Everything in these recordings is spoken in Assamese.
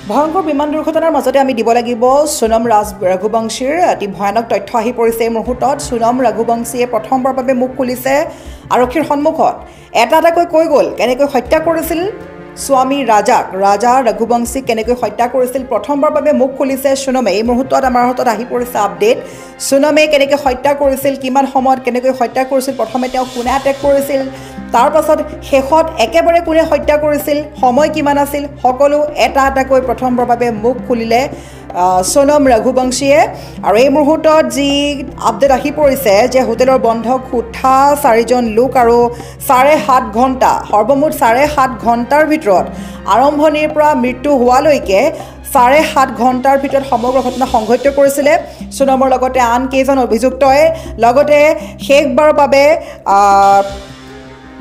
ভয়ংকৰ বিমান দুৰ্ঘটনাৰ মাজতে আমি দিব লাগিব সোনম ৰঘুবংশীৰ অতি ভয়ানক তথ্য আহি পৰিছে এই মুহূৰ্তত। সোনম ৰঘুবংশীয়ে প্ৰথমবাৰৰ বাবে মুখ খুলিছে আৰক্ষীৰ সন্মুখত। এটা এটাকৈ কৈ গ'ল কেনেকৈ হত্যা কৰিছিল স্বামী ৰাজা ৰঘুবংশীক কেনেকৈ হত্যা কৰিছিল। প্ৰথমবাৰৰ বাবে মুখ খুলিছে সোনমে। এই মুহূৰ্তত আমাৰ হাতত আহি পৰিছে আপডেট। সোনমে কেনেকৈ হত্যা কৰিছিল, কিমান সময়ত কেনেকৈ হত্যা কৰিছিল, প্ৰথমে তেওঁ কোনে এটেক কৰিছিল, তাৰ পাছত শেষত একেবাৰে কোনে হত্যা কৰিছিল, সময় কিমান আছিল, সকলো এটা এটাকৈ প্ৰথমবাৰৰ বাবে মুখ খুলিলে সোনম ৰঘুবংশীয়ে। আৰু এই মুহূৰ্তত যি আপডেট আহি পৰিছে যে হোটেলৰ বন্ধ কোঠা 4জন লোক আৰু 7.5 ঘণ্টা, সৰ্বমুঠ 7.5 ঘণ্টাৰ ভিতৰত আৰম্ভণিৰ পৰা মৃত্যু হোৱালৈকে 7.5 ঘণ্টাৰ ভিতৰত সমগ্ৰ ঘটনা সংঘটিত কৰিছিলে সোনমৰ লগতে আন কেইজন অভিযুক্তই। লগতে শেষবাৰৰ বাবে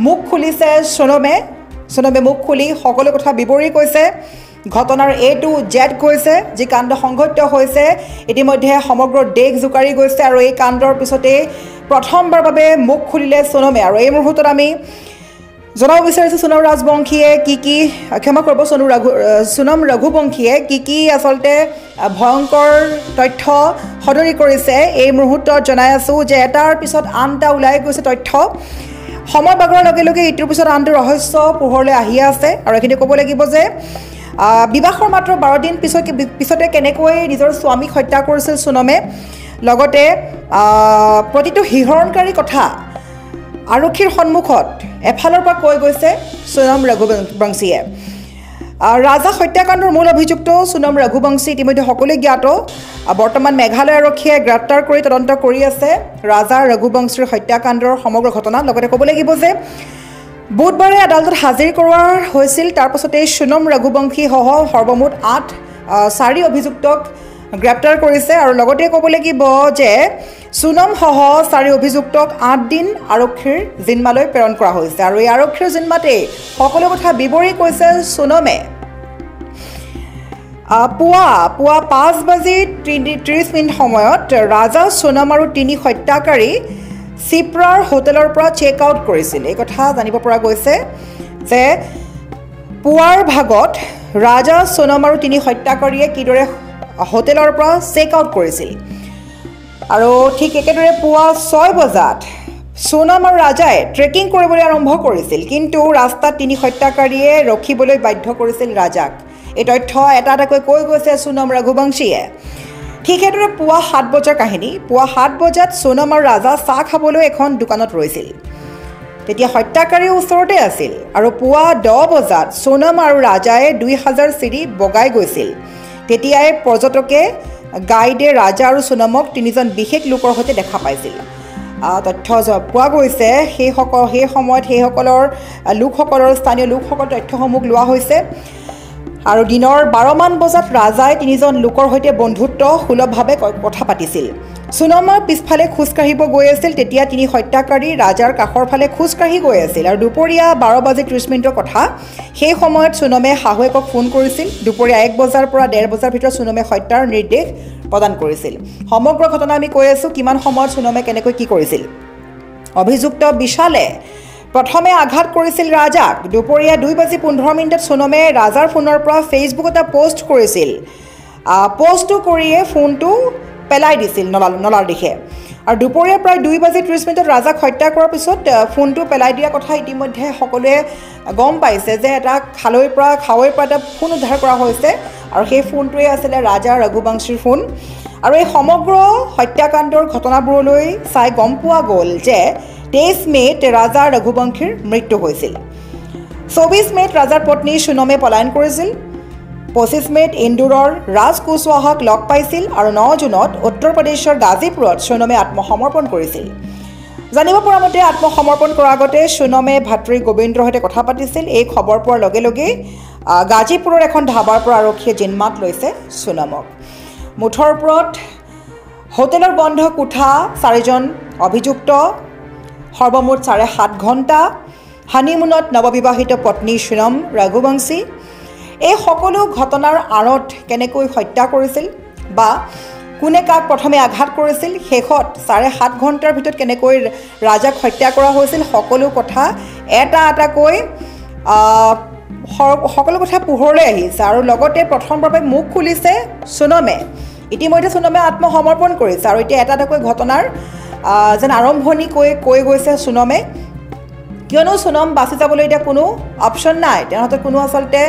মুখ খুলিছে সোনমে মুখ খুলি সকলো কথা বিৱৰি কৈছে। ঘটনাৰ A to Z কৈছে। যি কাণ্ড সংঘটিত হৈছে ইতিমধ্যে সমগ্ৰ দেশ জোকাৰি গৈছে আৰু এই কাণ্ডৰ পিছতেই প্ৰথমবাৰৰ বাবে মুখ খুলিলে সোনমে। আৰু এই মুহূৰ্তত আমি জনাব বিচাৰিছোঁ সোনম ৰঘুবংশীয়ে কি আচলতে ভয়ংকৰ তথ্য সদৰি কৰিছে। এই মুহূৰ্তত জনাই আছোঁ যে এটাৰ পিছত আন এটা ওলাই গৈছে তথ্য। সময় বাগৰৰ লগে লগে ইটোৰ পিছত আনটো ৰহস্য পোহৰলৈ আহি আছে। আৰু এইখিনি ক'ব লাগিব যে বিবাহৰ মাত্ৰ 12 দিন পিছতে কেনেকৈ নিজৰ স্বামীক হত্যা কৰিছিল সোনমে। লগতে প্ৰতিটো শিহৰণকাৰী কথা আৰক্ষীৰ সন্মুখত এফালৰ পৰা কৈ গৈছে সোনম ৰঘুবংশীয়ে। ৰাজা হত্যাকাণ্ডৰ মূল অভিযুক্ত সোনম ৰঘুবংশী ইতিমধ্যে সকলোৱে জ্ঞাত। বৰ্তমান মেঘালয় আৰক্ষীয়ে গ্ৰেপ্তাৰ কৰি তদন্ত কৰি আছে ৰাজা ৰঘুবংশীৰ হত্যাকাণ্ডৰ সমগ্ৰ ঘটনা। লগতে ক'ব লাগিব যে বুধবাৰে আদালতত হাজিৰ কৰোৱা হৈছিল। তাৰ পাছতেই সোনম ৰঘুবংশীসহ সৰ্বমুঠ 4 অভিযুক্তক গ্ৰেপ্তাৰ কৰিছে। আৰু লগতে ক'ব লাগিব যে সোনমসহ 4 অভিযুক্তক 8 দিন আৰক্ষীৰ জিম্মালৈ প্ৰেৰণ কৰা হৈছে। আৰু এই আৰক্ষীৰ জিম্মাতেই সকলো কথা বিৱৰি কৈছে সোনমে। পুৱা 5:30 সময়ত ৰাজা, সোনম আৰু 3 হত্যাকাৰী চিপ্ৰাৰ হোটেলৰ পৰা চেক আউট কৰিছিল। এই কথা জানিব পৰা গৈছে যে পুৱাৰ ভাগত ৰাজা, সোনম আৰু 3 হত্যাকাৰীয়ে কিদৰে হোটেলৰ পৰা চেক আউট কৰিছিল। আৰু ঠিক একেদৰে পুৱা 6 বজাত সোনম আৰু ৰাজাই ট্ৰেকিং কৰিবলৈ আৰম্ভ কৰিছিল, কিন্তু ৰাস্তাত 3 হত্যাকাৰীয়ে ৰখিবলৈ বাধ্য কৰিছিল ৰাজাক। এই তথ্য এটা এটাকৈ কৈ গৈছে সোনম ৰঘুবংশীয়ে। ঠিক সেইদৰে পুৱা 7 বজাৰ কাহিনী। পুৱা 7 বজাত সোনম আৰু ৰাজা চাহ খাবলৈ এখন দোকানত ৰৈছিল। তেতিয়া হত্যাকাৰীও ওচৰতে আছিল। আৰু পুৱা 10 বজাত সোনম আৰু ৰাজাই 2000 চিৰি বগাই গৈছিল। তেতিয়াই পৰ্যটকে গাইডে ৰাজা আৰু সোনমক 3জন বিশেষ লোকৰ সৈতে দেখা পাইছিল। তথ্য পোৱা গৈছে সেই সময়ত সেইসকলৰ স্থানীয় লোকসকলৰ তথ্যসমূহ লোৱা হৈছে। আৰু দিনৰ 12মান বজাত ৰাজাই 3জন লোকৰ সৈতে বন্ধুত্ব সুলভভাৱে কথা পাতিছিল। সোনমৰ পিছফালে খোজকাঢ়িব গৈ আছিল। তেতিয়া 3 হত্যাকাৰী ৰাজাৰ কাষৰ ফালে খোজকাঢ়ি গৈ আছিল। আৰু দুপৰীয়া 12:30 কথা। সেই সময়ত সোনমে শাহুৱেকক ফোন কৰিছিল। দুপৰীয়া 1 বজাৰ পৰা 1:30 বজাৰ ভিতৰত সোনমে হত্যাৰ নিৰ্দেশ প্ৰদান কৰিছিল। সমগ্ৰ ঘটনা আমি কৈ আছোঁ কিমান সময়ত সোনমে কেনেকৈ কি কৰিছিল। অভিযুক্ত বিশালে প্ৰথমে আঘাত কৰিছিল ৰাজাক। দুপৰীয়া 2:15 সোনমে ৰাজাৰ ফোনৰ পৰা ফেচবুকত এটা পোষ্ট কৰিছিল। পোষ্টটো কৰিয়ে ফোনটো পেলাই দিছিল নলাৰ দিশে। আৰু দুপৰীয়া প্ৰায় 2:30 ৰাজাক হত্যা কৰাৰ পিছত ফোনটো পেলাই দিয়া কথা ইতিমধ্যে সকলোৱে গম পাইছে যে এটা খাৱৈৰ পৰা এটা ফোন উদ্ধাৰ কৰা হৈছে। আৰু সেই ফোনটোৱে আছিলে ৰাজা ৰঘুবংশীৰ ফোন। আৰু এই সমগ্ৰ হত্যাকাণ্ডৰ ঘটনাবোৰলৈ চাই গম পোৱা গ'ল যে 23 মে'ত ৰাজা ৰঘুবংশীৰ মৃত্যু হৈছিল। 24 মে'ত ৰাজাৰ পত্নী সোনমে পলায়ন কৰিছিল। 25 মে'ত ইন্দোৰৰ ৰাজ কুশৱাহাক লগ পাইছিল। আৰু 9 জুনত উত্তৰ প্ৰদেশৰ গাজীপুৰত সোনমে আত্মসমৰ্পণ কৰিছিল। জানিব পৰা মতে আত্মসমৰ্পণ কৰাৰ আগতে সোনমে ভাতৃ গোবিন্দৰ সৈতে কথা পাতিছিল। এই খবৰ পোৱাৰ লগে লগেই গাজীপুৰৰ এখন ধাবাৰ পৰা আৰক্ষীয়ে জিম্মাত লৈছে সোনমক। মুঠৰ ওপৰত হোটেলৰ বন্ধ কোঠা 4জন অভিযুক্ত, সৰ্বমুঠ 7.5 ঘণ্টা, হানিমুনত নৱবিবাহিত পত্নী সোনম ৰঘুবংশী। এই সকলো ঘটনাৰ আঁৰত কেনেকৈ হত্যা কৰিছিল বা কোনে কাক প্ৰথমে আঘাত কৰিছিল, শেষত 7.5 ঘণ্টাৰ ভিতৰত কেনেকৈ ৰাজাক হত্যা কৰা হৈছিল, সকলো কথা এটা এটাকৈ সকলো কথা পোহৰলৈ আহিছে আৰু লগতে প্ৰথমবাৰৰ মুখ খুলিছে সোনমে ইতিমধ্যে সোনমে আত্মসমৰ্পণ কৰিছে আৰু এতিয়া এটা এটাকৈ ঘটনাৰ যেন আৰম্ভণি কৈ গৈছে সোনমে কিয়নো সোনম বাচি যাবলৈ এতিয়া কোনো অপশ্যন নাই তেওঁৰ হাতত কোনো আচলতে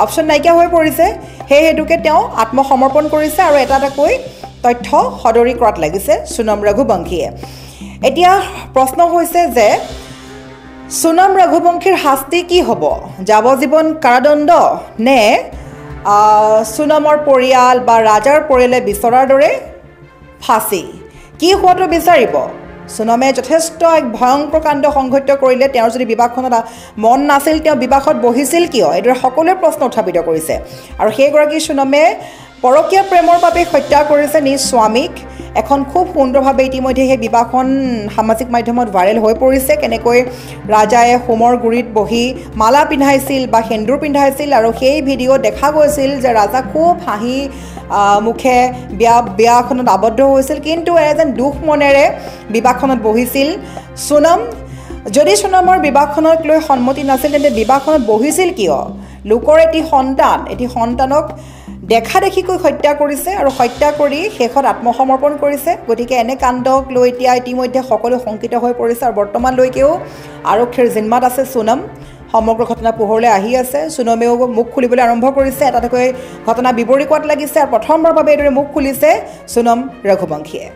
অপশ্যন নাইকিয়া হৈ পৰিছে সেই হেতুকে তেওঁ আত্মসমৰ্পণ কৰিছে আৰু এটা এটাকৈ তথ্য সদৰি কৰাত লাগিছে সোনম ৰঘুবংশীয়ে এতিয়া প্ৰশ্ন হৈছে যে সোনম ৰঘুবংশীৰ শাস্তি কি হ'ব যাৱজীৱন কাৰাদণ্ড নে সোনমৰ পৰিয়াল বা ৰাজাৰ পৰিয়ালে বিচৰাৰ দৰে ফাঁচি কি হোৱাটো বিচাৰিব সোনমে যথেষ্ট এক ভয়ংকৰ কাণ্ড সংঘটিত কৰিলে তেওঁৰ যদি বিবাহখনত মন নাছিল তেওঁ বিবাহত বহিছিল কিয় এইদৰে সকলোৱে প্ৰশ্ন উত্থাপিত কৰিছে আৰু সেইগৰাকী সোনমে পৰকীয়া প্ৰেমৰ বাবে হত্যা কৰিছে নিজ স্বামীক এখন খুব সুন্দৰভাৱে ইতিমধ্যে সেই বিবাহখন সামাজিক মাধ্যমত ভাইৰেল হৈ পৰিছে কেনেকৈ ৰাজাই হোমৰ গুৰিত বহি মালা পিন্ধাইছিল বা সেন্দুৰ পিন্ধাইছিল আৰু সেই ভিডিঅ' দেখা গৈছিল যে ৰাজা খুব হাঁহি মুখে বিয়াখনত আবদ্ধ হৈছিল কিন্তু এজন দুখ মনেৰে বিবাহখনত বহিছিল সোনম যদি সোনমৰ বিবাহখনক লৈ সন্মতি নাছিল তেন্তে বিবাহখনত বহিছিল কিয় লোকৰ এটি সন্তানক দেখা দেখিকৈ হত্যা কৰিছে আৰু হত্যা কৰি শেষত আত্মসমৰ্পণ কৰিছে গতিকে এনে কাণ্ডক লৈ এতিয়া ইতিমধ্যে সকলো শংকিত হৈ পৰিছে আৰু বৰ্তমানলৈকেও আৰক্ষীৰ জিম্মাত আছে সোনম সমগ্ৰ ঘটনা পোহৰলৈ আহি আছে সোনমেও মুখ খুলিবলৈ আৰম্ভ কৰিছে এটা এটাকৈ ঘটনা বিৱৰি কোৱাত লাগিছে আৰু প্ৰথমবাৰৰ বাবে এইদৰে মুখ খুলিছে সোনম ৰঘুবংশীয়ে